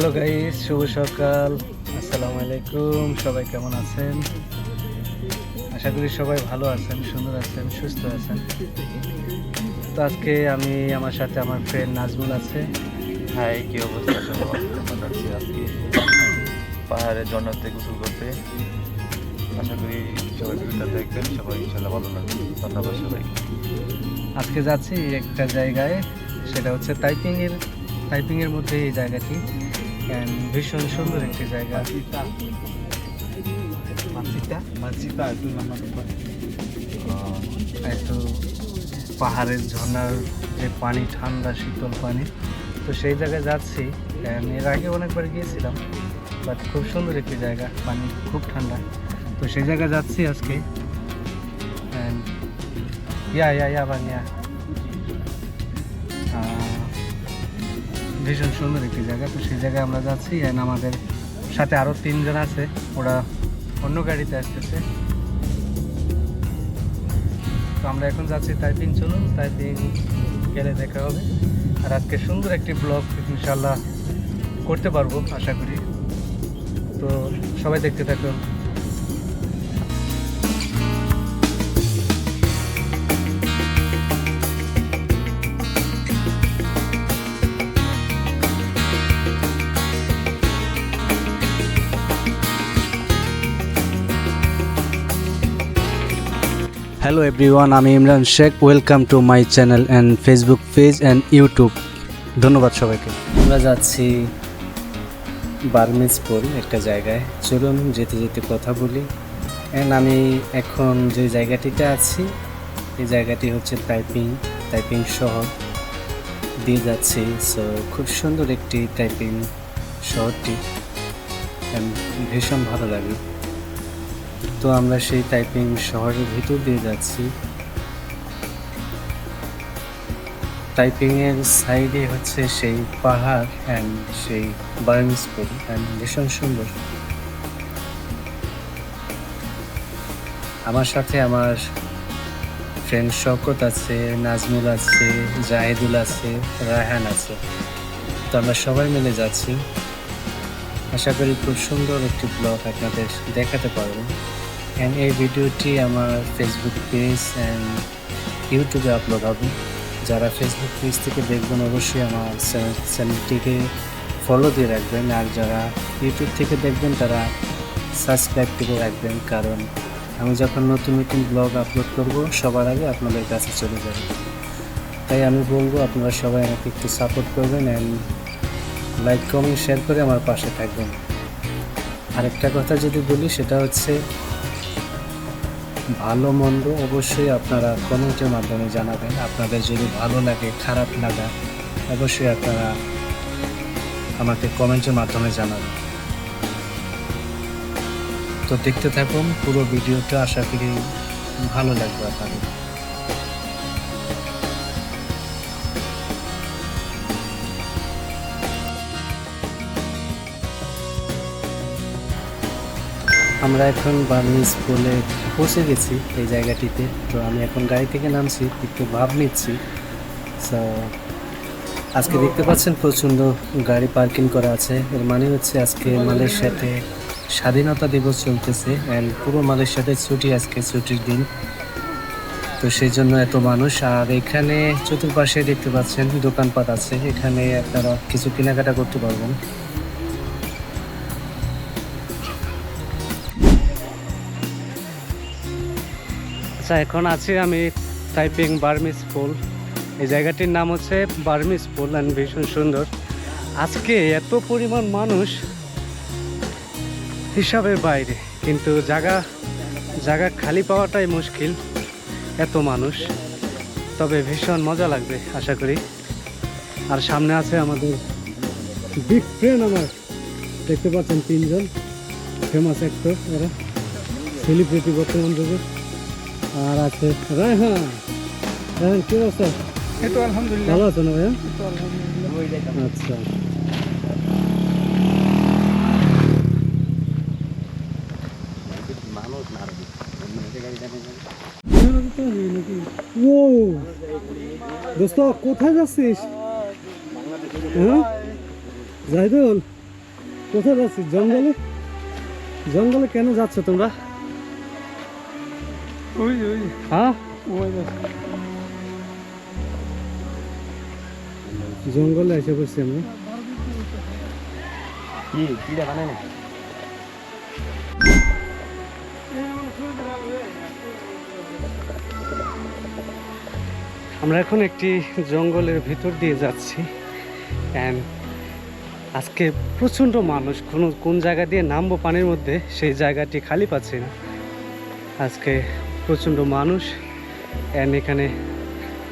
Hello guys, শুভ সকাল। আসসালামু আলাইকুম। সবাই কেমন আছেন? আশা করি সবাই ভালো আছেন, সুন্দর আছেন, সুস্থ আছেন। তো আজকে আমি আমার সাথে আমার ফ্রেন্ড নাজমুল আছে। হাই, কি অবস্থা সবার? আমরা যাচ্ছি আজকে পাহাড়ের ঝর্ণাতে গোসল করতে। আশা করি সবাই ভিডিওটা দেখবেন, সবাই ইনশাল্লাহ ভালো লাগবে। ধন্যবাদ সবাই। আজকে যাচ্ছি একটা জায়গায়, সেটা হচ্ছে তাইপিংয়ের মধ্যে এই জায়গাটি। ভীষণ সুন্দর একটি জায়গা। একটু পাহাড়ের ঝর্ণার যে পানি, ঠান্ডা শীতল পানি, তো সেই জায়গায় যাচ্ছি। এর আগে অনেকবার গিয়েছিলাম, বাট খুব সুন্দর একটি জায়গা, পানি খুব ঠান্ডা। তো সেই জায়গায় যাচ্ছি আজকে। বানিয়া ভীষণ সুন্দর একটি জায়গা। তো সেই জায়গায় আমরা যাচ্ছি, অ্যান্ড আমাদের সাথে আরও 3 জন আছে, ওরা অন্য গাড়িতে আসতেছে। তো আমরা এখন যাচ্ছি তাইপিং। চলুন, তাইপিং গেলে দেখা হবে। আর আজকে সুন্দর একটি ব্লগ ইনশাল্লাহ করতে পারবো আশা করি। তো সবাই দেখতে থাকুন। হ্যালো এভরিওয়ান, আমি Imran Sheikh. Welcome to my channel and Facebook page and YouTube. ধন্যবাদ সবাইকে। আমরা যাচ্ছি বার্মিজপুর একটা জায়গায়। চলুন যেতে যেতে কথা বলি। অ্যান্ড আমি এখন যে জায়গাটিতে আছি, এই জায়গাটি হচ্ছে তাইপিং শহর দিয়ে যাচ্ছি। সো খুব সুন্দর একটি তাইপিং শহরটি, ভীষণ ভালো লাগে। তো আমরা সেই তাইপিং শহরের ভিতর দিয়ে যাচ্ছি। তাইপিংয়ের সাইডে হচ্ছে সেই পাহাড় অ্যান্ড সেই বার্মিজপুর, অ্যান্ড ভীষণ সুন্দর। আমার সাথে আমার ফ্রেন্ড শওকত আছে, নাজমুল আছে, জাহিদুল আছে, রায়হান আছে। তো আমরা সবাই মিলে যাচ্ছি। আশা করি খুব সুন্দর একটি ব্লগ আপনাদের দেখাতে পারবো। অ্যান্ড এই ভিডিওটি আমার ফেসবুক পেজ অ্যান্ড ইউটিউবে আপলোড হবে। যারা ফেসবুক পেজ থেকে দেখবেন অবশ্যই আমার চ্যানেলটিকে ফলো দিয়ে রাখবেন, আর যারা ইউটিউব থেকে দেখবেন তারা সাবস্ক্রাইব করে রাখবেন, কারণ আমি যখন নতুন নতুন ব্লগ আপলোড করব সবার আগে আপনাদের কাছে চলে যাবে। তাই আমি বলবো আপনারা সবাই আমাকে একটু সাপোর্ট করবেন অ্যান্ড লাইক, কমেন্ট, শেয়ার করে আমার পাশে থাকবেন। আরেকটা কথা যদি বলি, সেটা হচ্ছে ভালো মন্দ অবশ্যই আপনারা কমেন্টের মাধ্যমে জানাবেন। আপনাদের যদি ভালো লাগে, খারাপ লাগা, অবশ্যই আপনারা আমাকে কমেন্টের মাধ্যমে জানাবেন। তো দেখতে থাকুন পুরো ভিডিওটা, আশা করি ভালো লাগবে আপনাদের। আমরা এখন বার্মিজপুরে পৌঁছে গেছি এই জায়গাটিতে। তো আমি এখন গাড়ি থেকে নামছি, একটু ভাব নিচ্ছি। সো আজকে দেখতে পাচ্ছেন প্রচণ্ড গাড়ি পার্কিং করা আছে। এর মানে হচ্ছে আজকে মালয়েশিয়াতে স্বাধীনতা দিবস চলতেছে, অ্যান্ড পুরো মালয়েশিয়াতে ছুটি, আজকে ছুটির দিন। তো সেই জন্য এত মানুষ। আর এখানে চতুর্পাশে দেখতে পাচ্ছেন দোকানপাট আছে, এখানে আপনারা কিছু কেনাকাটা করতে পারবেন। আচ্ছা, এখন আছি আমি তাইপিং বার্মিজপুর। এই জায়গাটির নাম হচ্ছে বার্মিজপুর অ্যান্ড ভীষণ সুন্দর। আজকে এত পরিমাণ মানুষ হিসাবের বাইরে, কিন্তু জায়গা খালি পাওয়াটাই মুশকিল, এত মানুষ। তবে ভীষণ মজা লাগবে আশা করি। আর সামনে আছে আমাদের বিগ ফ্রেন্ড, আমার দেখতে পাচ্ছেন 3 জন ফেমাস অ্যাক্টর, এরা সেলিব্রিটি বর্তমান যুগে। আর আছে রায়হান। রায়হান, কি অবস্থা? এই তো আলহামদুলিল্লাহ ভালো আছো না ভাইয়া? তো আলহামদুলিল্লাহ। আচ্ছা, ও দোস্ত, কোথায় যাচ্ছিস? হ্যাঁ জাহিদুল, কোথায় যাচ্ছি? জঙ্গলে? জঙ্গলে কেন যাচ্ছ তোমরা? ওই ওই হ্যাঁ, ওই যাচ্ছে। জঙ্গলে এসে পড়ছি আমরা। আমরা এখন একটি জঙ্গলের ভিতর দিয়ে যাচ্ছি অ্যান্ড আজকে প্রচণ্ড মানুষ। কোন জায়গা দিয়ে নামবো পানির মধ্যে সেই জায়গাটি খালি পাচ্ছি না। আজকে প্রচণ্ড মানুষ অ্যান্ড এখানে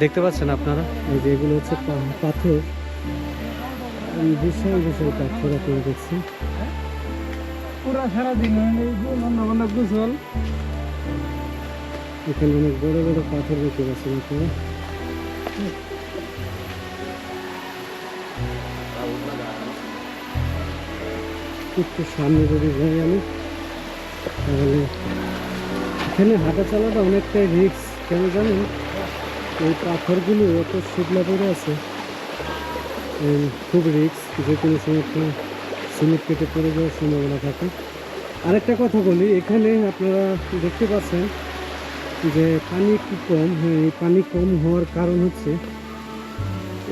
দেখতে পাচ্ছেন আপনারা এই যে এগুলো হচ্ছে পাথর, এই বিশাল বিশাল পাথর আপনারা দেখছি। পুরা সারাদিন অন্য গোসল। এখানে অনেক বড় বড় পাথর দেখতে পাচ্ছেন আপনারা। একটু সামনে যদি যাই আমি, তাহলে এখানে হাঁটা চলাটা অনেকটাই রিস্ক। কেন জানেন? এই পাথরগুলো এত শুকলা পড়ে আছে, খুব রিস্ক, যে কোনো সময় একটা সিমেন্ট কেটে পড়ে যাওয়ার সম্ভাবনা থাকে। আরেকটা কথা বলি, এখানে আপনারা দেখতে পাচ্ছেন যে পানি একটু কম। হ্যাঁ, এই পানি কম হওয়ার কারণ হচ্ছে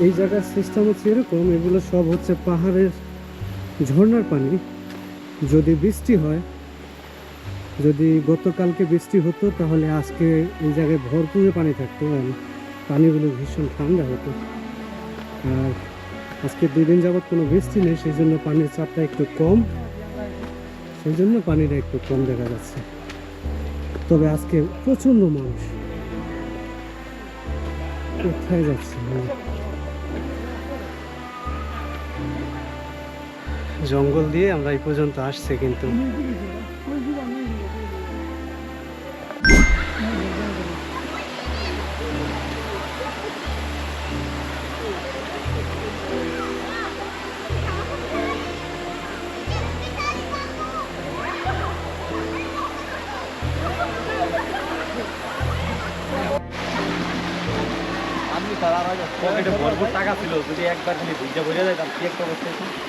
এই জায়গার সিস্টেম হচ্ছে এরকম, এগুলো সব হচ্ছে পাহাড়ের ঝর্ণার পানি। যদি বৃষ্টি হয়, যদি গতকালকে বৃষ্টি হতো তাহলে আজকে এই জায়গায় ভরপুরে পানি থাকতো আর পানিগুলো ভীষণ ঠান্ডা হতো। আর আজকে 2 দিন যাবৎ কোনো বৃষ্টি নেই, সেই জন্য পানির চাপটা একটু কম, সেই জন্য পানিটা একটু কম দেখা যাচ্ছে। তবে আজকে প্রচণ্ড মানুষ। কোথায় যাচ্ছে? জঙ্গল দিয়ে আমরা এই পর্যন্ত আসছি, কিন্তু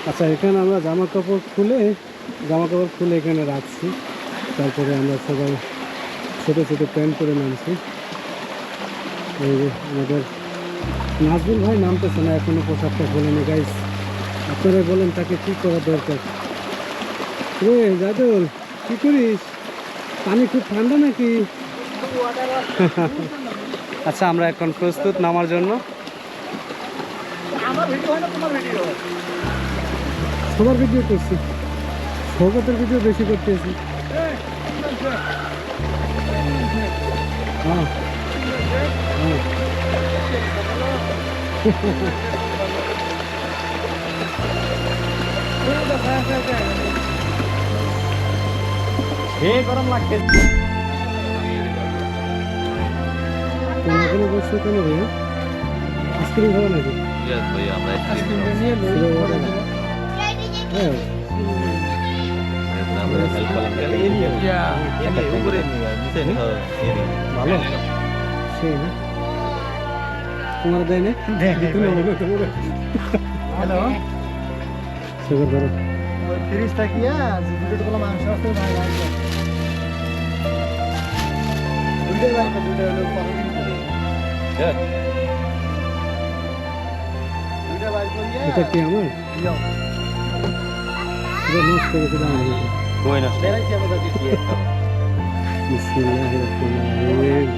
আচ্ছা, এখানে আমরা জামা কাপড় খুলে এখানে রাখছি। তারপরে আমরা সবাই ছোটো ছোটো প্যান্ট করে নামছি। এই যে আমাদের নাজমুল ভাই নামতেছে না এখনো, পোশাকটা খোলেনি। গাইস, আপনারা বলেন তাকে কী করা দরকার। রে জাদুল, কী করিস? পানি খুব ঠান্ডা নাকি? আচ্ছা, আমরা এখন প্রস্তুত নামার জন্য। সবার ভিডিও করছি, সৌগতের ভিডিও বেশি করতেছি। হ্যাঁ, হ্যাঁ। গরম লাগছে। তোমরা এখানে বসছো কেন ভাই? আইসক্রিম খাবো নাকি? হ্যাঁ, ভালো সেই না, তোমার দেয় না? হ্যালো, সুগার ধরো। 30 টাকিয়া দুটো মাংস আছে ভাই, আসবে দুটো ভাই, দুটো হলো দুটো ভাই করিয়া। এটা কি আমার? এটা নষ্ট করে দাম নেই। বেরাইছে আমাদের দিছি একদম। বিসমিল্লাহির রহমানির রহিম।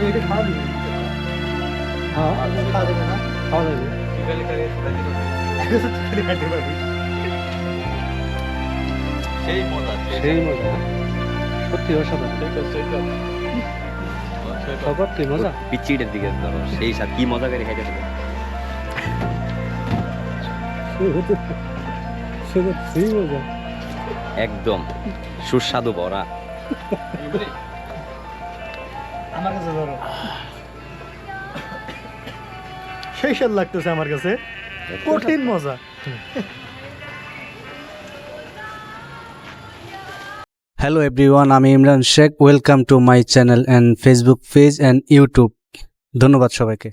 এটা খাওয়া দিবে। হ্যাঁ, খাওয়া দেবে না? খাওয়া যাবে। সেই মজা সেই মজা, সত্যি অসাধারণ। সবার কি মজা? পিচিটার দিকে ধরো, সেই সাথে কি মজা করে খাইতে হবে। সেই মজা একদম সুস্বাদু ভরা। আমার কাছে ধরো, সেই স্বাদ লাগতেছে আমার কাছে, কঠিন মজা। হ্যালো এভরিওয়ান, আমি Imran Sheikh. Welcome to my channel and Facebook page and YouTube. ধন্যবাদ সবাইকে।